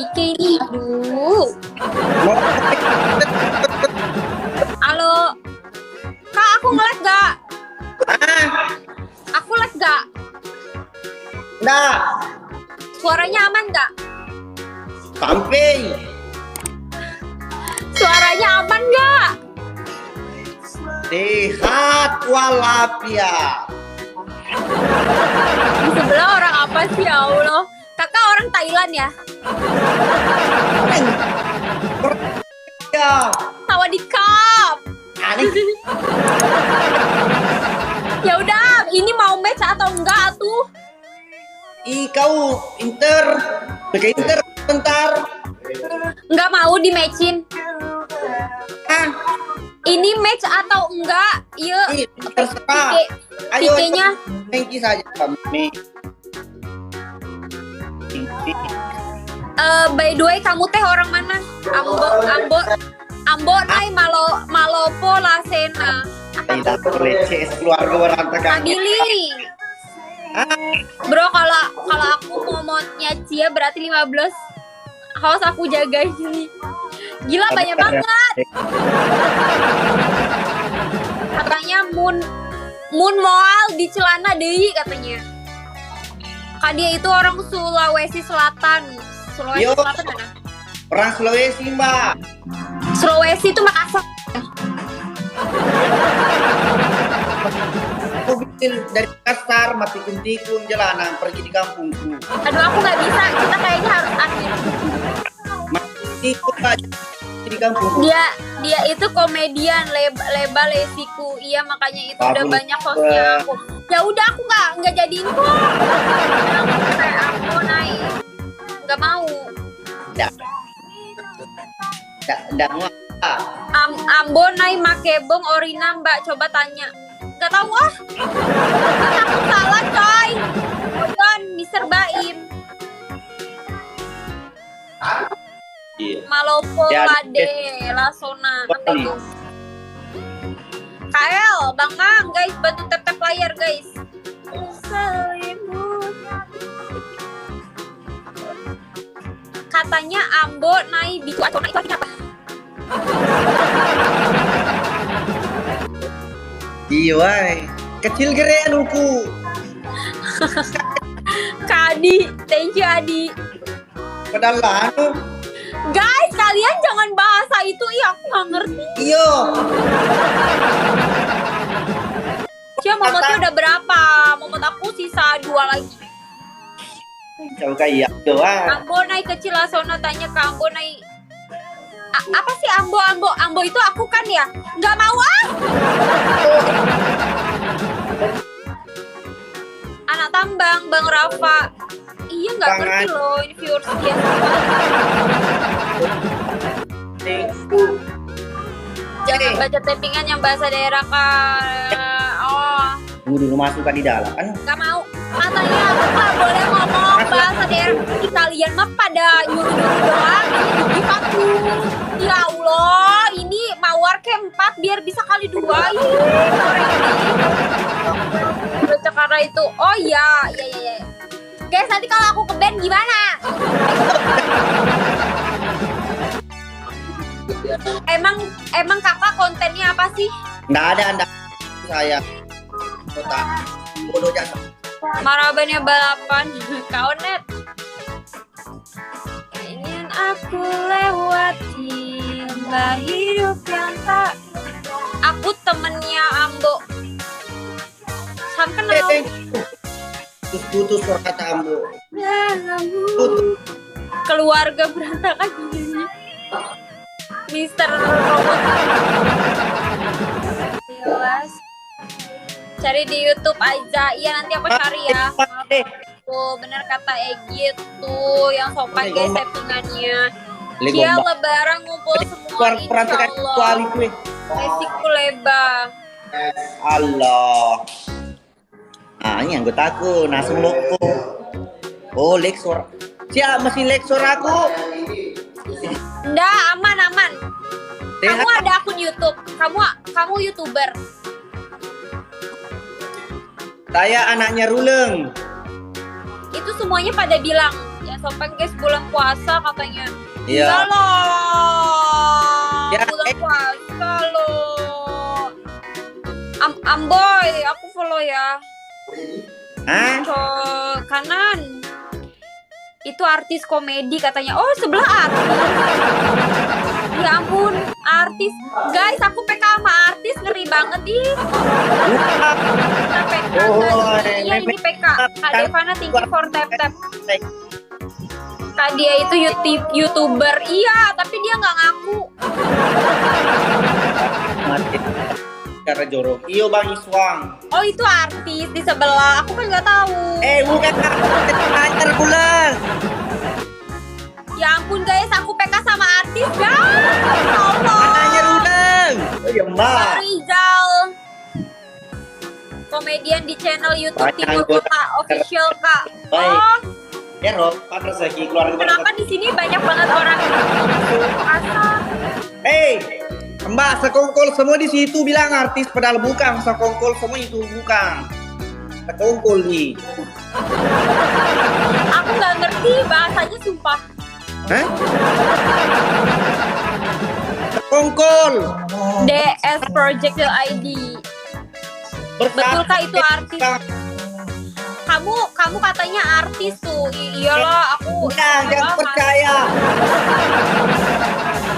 Pike ini, aduh. Halo, Kak, aku nge-lag gak? Aku lag gak? Enggak. Suaranya aman gak? Samping. Suaranya aman gak? Sehat walafiat. Di sebelah orang apa sih, ya Allah? Kakak orang Thailand ya? Ya. Sawadikap. Aneh. Ya udah, ini mau match atau enggak tuh? Kau Inter. Pakai Inter bentar. Enggak mau di matchin. Ah, Ini match atau enggak? Iya. terserah. Ayo, Pikenya. thank you saja kami. By the way, kamu teh orang mana? Ambo, nai Malopo Lasena. Tidak boleh CS keluarga orang tekan. Abili. Bro, kalau aku momotnya Cia berarti 15. Haus aku jaga ini. Gila banyak banget. Katanya Moon Moal di celana deui katanya. Kan dia itu orang Sulawesi Selatan. Sulawesi Yo. Selatan mana? Orang Sulawesi, Mbak. Sulawesi itu Makassar. Aku bikin dari Makassar, mati tikung jalanan pergi di kampungku. Aduh, aku nggak bisa. Kita kayaknya harus akhir. Mati tikung aja di kampungku. Dia itu komedian leba lesiku. Iya, makanya itu udah Bagus. banyak hostnya aku. Ya udah, aku nggak jadiin kok. Kayak aku naik. Nggak mau. Nggak mau. Ambo naik makebong orina Mbak, coba tanya. Nggak tahu ah. Kan aku salah coy. Bukan Mister Baim. Iya. Malopo Ya, Lade Lasona. Apa itu? KL, Bang Mang, guys, bantu tap layar, guys. Katanya Ambo naik bicu acona itu artinya apa? Iya, wai. Kecil gerean uku. Kak Adi, thank you Adi. Padahal anu. Guys, kalian jangan bahasa itu, iya aku nggak ngerti. Iyo. Cia, momotnya udah berapa? Momot aku sisa 2 lagi. Coba kayak doang. Ambo naik ke Cilasona, tanya ke Ambo naik. Apa sih Ambo itu aku kan ya? Nggak mau ah! Anak tambang, Bang Rafa. Iya nggak ngerti loh, ini viewers dia. Jangan baca tappingan yang bahasa daerah kak. Oh, Dulu masukkan di dalam kan. nggak mau. Katanya aku nggak boleh ngomong bahasa daerah. Ih, kalian mah pada nyuruh-nyuruh doang. Ini gigi aku. Ya Allah, ini mawar ke 4 biar bisa kali 2. Ih, sore ini. Baca karena itu. Oh iya. Guys, nanti kalau aku ke band gimana? Emang kakak kontennya apa sih? Nggak ada anda saya. Kota bodoh jasa. Marabannya balapan. Kau net. Ingin aku lewati lembah hidup yang tak. Aku temennya Ambo. Sam kenal. Putus suara kata Ambo. Putus. Keluarga berantakan ini. Mister Robot. Jelas. Cari di YouTube aja. Iya, nanti aku cari ya. Tuh, bener kata Egy tuh yang sopan guys settingannya. Dia lebaran ngumpul semua insyaallah. Lesiku leba. Allah. Ini anggotaku, nasung loko. Oh, leksor. Siap mesin leksor aku. Nggak, aman. Kamu ada akun YouTube. Kamu YouTuber. Saya anaknya Ruleng. Itu semuanya pada bilang yang sopan guys, bulan puasa katanya. Iya. Enggak loh. Ya, Bulan puasa loh. Amboy, aku follow ya. Hah? Kanan. Itu artis komedi katanya. Oh, sebelah artis. Ya ampun, artis. Guys, aku PK sama artis, ngeri banget ih. Kita PK guys. Iya, ini PK. Kak Devana, thank you for tap-tap. Kak dia itu YouTuber. Iya, tapi dia nggak ngaku. Mati. Cara jorok. Iyo Bang Iswang. Oh, itu artis di sebelah. Aku kan nggak tahu. Bukan anjir bulan. Ya ampun guys, aku PK sama artis guys. Allah. Anjir bulan. Oh ya Mbak. Bang Rizal, komedian di channel YouTube Banyak Timur anggota. Kota Official Kak. Baik. Oh, Ya Rob, pantas lagi keluarga. kenapa di sini banyak banget orang asal? Mbak, sekongkol semua di situ bilang artis padahal bukan, sekongkol semua itu bukan. Sekongkol nih. Aku nggak ngerti bahasanya sumpah. Hah? Sekongkol. DS Project ID. Betul kak itu artis? Kamu katanya artis tuh. Iyalah aku. Jangan percaya.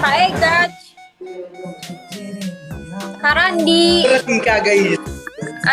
Hai guys. Karandi. Berarti guys.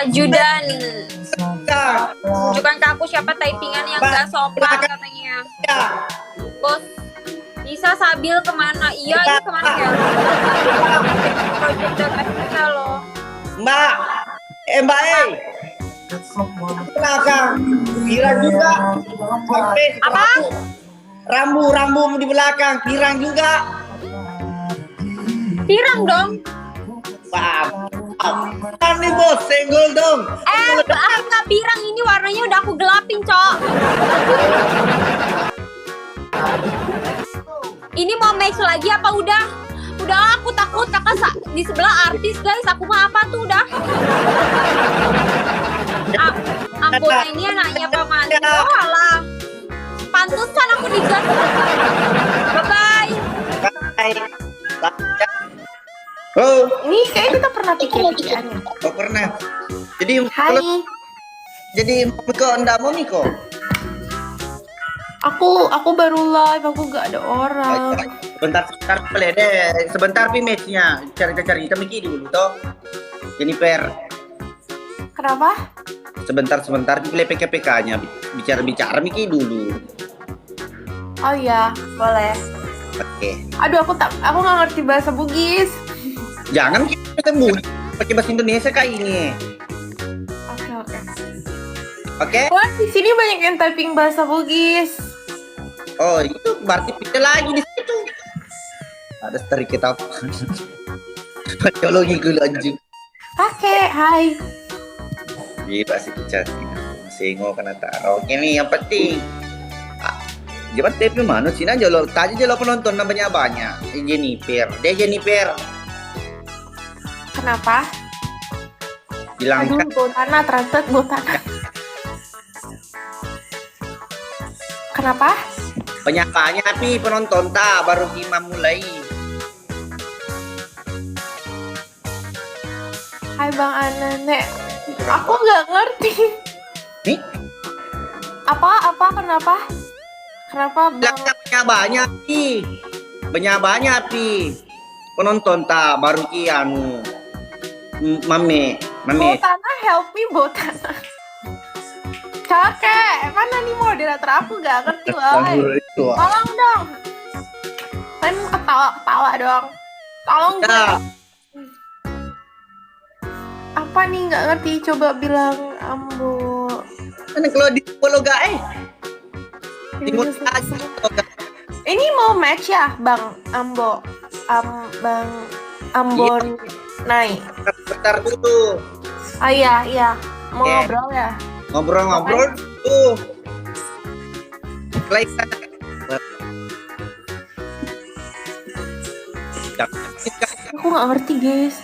Ajudan. Tunjukkan ke aku siapa typingan yang gak sopan katanya. Ya. Bos, Nisa Sabil kemana? Iya, ini kemana ya? Project kita loh. Mbak. Mbak belakang. Pirang juga. Sampai Apa? Rambu di belakang. Pirang juga. Pirang dong. Kan nih bos, senggol dong. Enggak pirang, ini warnanya udah aku gelapin, Cok. Ini mau match lagi apa udah? Udah aku takut kakak di sebelah artis guys, aku mah apa tuh udah. Ampun ini anaknya Pak Mandi. Oh alah. Pantesan aku digas. Bye-bye. Oh, Ini kayaknya kita pernah pikir-pikiran ya. oh pernah. Jadi Hai, jadi Miko enggak mau Miko. aku baru live, aku gak ada orang. Sebentar boleh deh. Sebentar pi matchnya. Cari kita Miki dulu toh. Jennifer. Kenapa? Sebentar pilih PK-PK-nya. Bicara Miki dulu. Oh iya, boleh. Oke. Aduh, aku nggak ngerti bahasa Bugis. Jangan kita sembunyi pakai bahasa Indonesia kayak ini. Oke. Oke? Wah, di sini banyak yang typing bahasa Bugis. Oh, itu berarti pilih lagi di situ. Ada tarik kita apa? Pakai gue lanjut. Oke, hai. Gila sih cantik. Sengo kena taruh. Oke nih yang penting. Jabat TV mana sih nah jalo tadi jalo penonton namanya banyak. Jennifer. Dia Jennifer. Kenapa? Bilang Aduh, Botana, translate Botana. Kenapa? banyak pi penonton tak baru kita mulai. Hai Bang Anane. Aku nggak ngerti. Nih, Apa? Kenapa? Kenapa Bang? banyak pi. Banyak pi. Penonton tak baru ki anu. Mame. Botana, help me Botana. Kakek, mana nih moderator aku gak ngerti woy. Itu. Tolong dong. Kan ketawa dong. Tolong gue. Ya, Apa nih gak ngerti? Coba bilang Ambo. kan kalau di follow gak Timur Ini mau match ya Bang Ambo. Bang Ambon Nai. bentar dulu. Ah iya. Mau Oke. ngobrol ya? Ngobrol tuh. Kelihatan. Aku gak ngerti guys.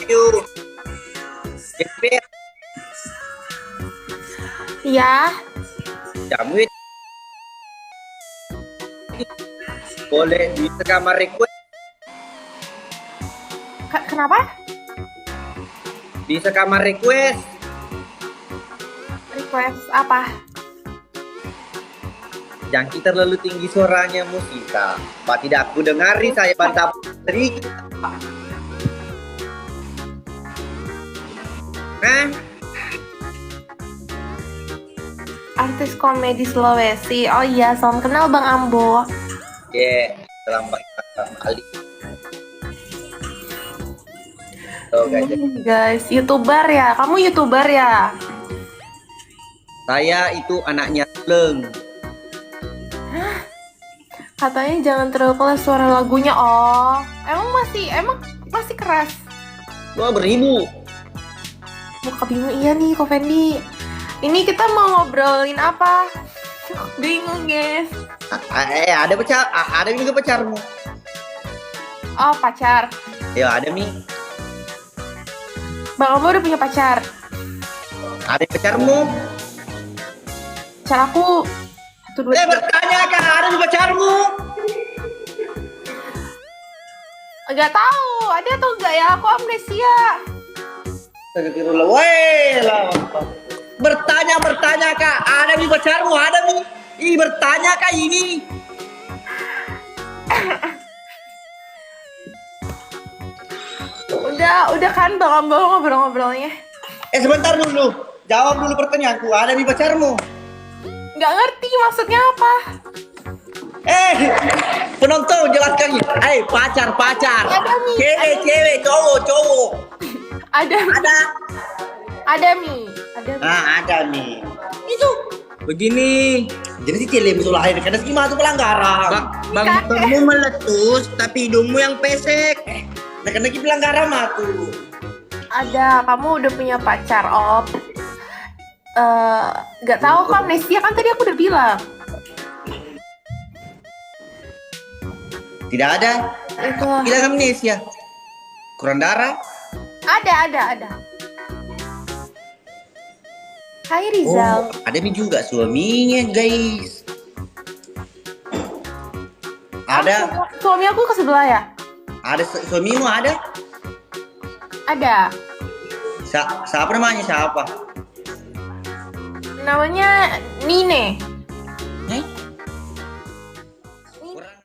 You. Jepit. Ya. Jamu Boleh di kamar request. Kenapa? Bisa kamar request. Request apa? Jangan kita terlalu tinggi suaranya musika. Pak tidak aku dengari saya bantah sedikit. Nah, Artis komedi Sulawesi. Oh iya, salam kenal Bang Ambo. selamat kali. Tuh guys, Guys, YouTuber ya? Kamu YouTuber ya? saya itu anaknya Leng. Katanya jangan terlalu keras suara lagunya. Oh, emang masih keras. Wah, beribu. Muka bingung iya nih, Ko Fendi. Ini kita mau ngobrolin apa? Bingung, guys. Ada pacar, ada juga pacarmu. Oh, pacar. Ya, ada mi. Bang Ambo udah punya pacar. Ada pacarmu. Pacar aku 1, 2, 3. Bertanya kan ada di pacarmu. Enggak tahu, ada atau enggak ya? Aku amnesia. Astagfirullah. Weh lah. Bertanya kak, ada di pacarmu, ada mi. Ih, bertanya kak ini. Udah kan Bang Ambo ngobrol-ngobrolnya. Sebentar dulu. Jawab dulu pertanyaanku, ada di pacarmu. Nggak ngerti maksudnya apa. Penonton jelaskan. Pacar. Ada, Mi. Cewek, cowok. Ada Mi. Ada. Ada Mi. Ada nih. Itu. Begini. Jadi si Cile musuh lahir karena gimana tuh pelanggaran. Bang, kamu meletus tapi hidungmu yang pesek. Nah, karena pelanggaran mah tuh. Ada, kamu udah punya pacar, Op. Nggak tahu kok amnesia kan tadi aku udah bilang. Tidak ada. Itu. Bilang amnesia. Kurang darah. Ada. Hai Rizal. Ada nih juga suaminya, guys. Ada. Suami aku ke sebelah ya? Ada suamimu ada? Ada. Siapa namanya siapa? Namanya Nine.